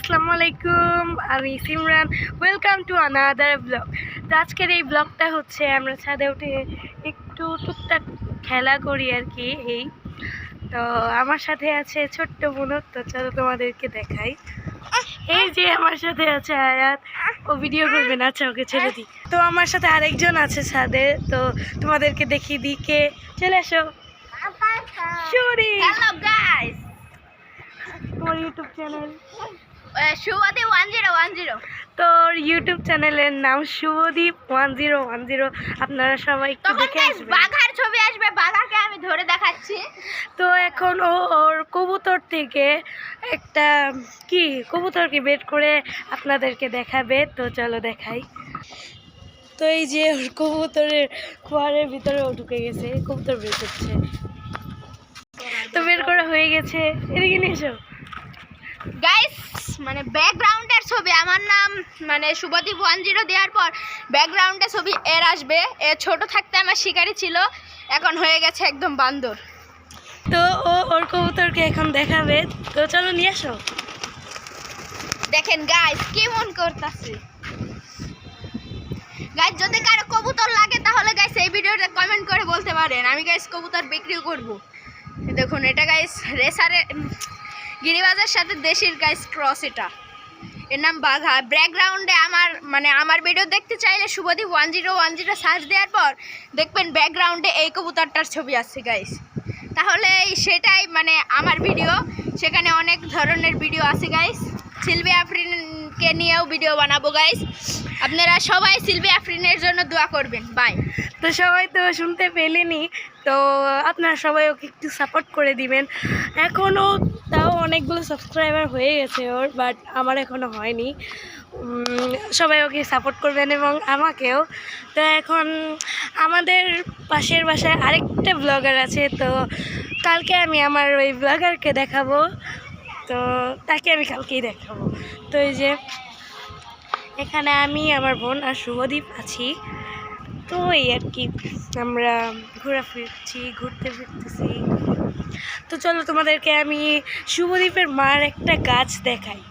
আসসালামু আলাইকুম, আমি Simran. Welcome to another blog. তো আজকের এই ব্লগটা হচ্ছে আমরা ছাদে উঠে একটু টুকটাক খেলা করি আর কি। তো আমার সাথে আছে ছোট্ট বোন, তো চলো তোমাদেরকে দেখাই। এই যে আমার সাথে আছে আয়াত, ও ভিডিও করবে না, আচ্ছা ওকে ছেড়ে দিই। তো আমার সাথে আরেকজন আছে ছাদে, তো তোমাদেরকে দেখিয়ে দিই কে। চলে আসো শুরি। হ্যালো গাইস, তোমার ইউটিউব চ্যানেল শুভদীপ 1010। তোর ইউটিউব চ্যানেলের নাম শুভদীপ 1010। আপনারা সবাই একটু তখন দেখে গাইস আসবেন। বাঘার ছবি আসবে, বাঘাকে আমি ধরে দেখাচ্ছি। তো এখন ওর কবুতর থেকে একটা কবুতরকে বের করে আপনাদেরকে দেখাবে। তো চলো দেখাই। তো এই যে ওর কবুতরের খোয়ারের ভিতরে ও ঢুকে গেছে, কবুতর বের করছে। তো বের করা হয়ে গেছে, এদিকে নিয়ে এসো। গাইস মানে ব্যাকগ্রাউন্ডের ছবি আমার নাম মানে শুভদীপ 10 দেওয়ার পর ব্যাকগ্রাউন্ডে ছবি এর আসবে। এ ছোট থাকতে আমার শিকারি ছিল, এখন হয়ে গেছে একদম বান্দর। তো ও ওর কবুতরকে এখন দেখাবে। তো চলো নিয়ে আসো। দেখেন গাইস কেমন করতেছে। গাইস যদি কারো কবুতর লাগে তাহলে গাইস এই ভিডিওতে কমেন্ট করে বলতে পারেন, আমি গাইস কবুতর বিক্রিও করব। দেখুন এটা গাইস রেসারে গিরিবাজের সাথে দেশির গাইস ক্রস, এর নাম বাঘা। ব্যাকগ্রাউন্ডে আমার ভিডিও দেখতে চাইলে শুভদীপ 1010 সার্চ দেওয়ার পর দেখবেন ব্যাকগ্রাউন্ডে এই কবুতরটার ছবি আছে গাইস। তাহলে সেটাই আমার ভিডিও, সেখানে অনেক ধরনের ভিডিও আছে গাইস। সিলভি আফরিনকে নিয়েও ভিডিও বানাবো গাইস। আপনারা সবাই সিলভি আফরিনের জন্য দোয়া করবেন। বাই। তো সবাই তো শুনতে পেলেনি, তো আপনারা সবাই ওকে একটু সাপোর্ট করে দিবেন। এখনও তাও অনেকগুলো সাবস্ক্রাইবার হয়ে গেছে ওর, বাট আমার এখনও হয়নি। সবাই ওকে সাপোর্ট করবেন এবং আমাকেও। তো এখন আমাদের পাশের বাসায় আরেকটা ব্লগার আছে, তো কালকে আমি আমার ওই ব্লগারকে দেখাবো। তো তাকে আমি কালকেই দেখাবো। তো এই যে এখানে আমি, আমার বোন আর শুভদীপ আছি। তো এই আর কি, আমরা ঘুরতে ফিরতেছি। তো চলো তোমাদেরকে আমি শুভদীপের মার একটা গাছ দেখাই।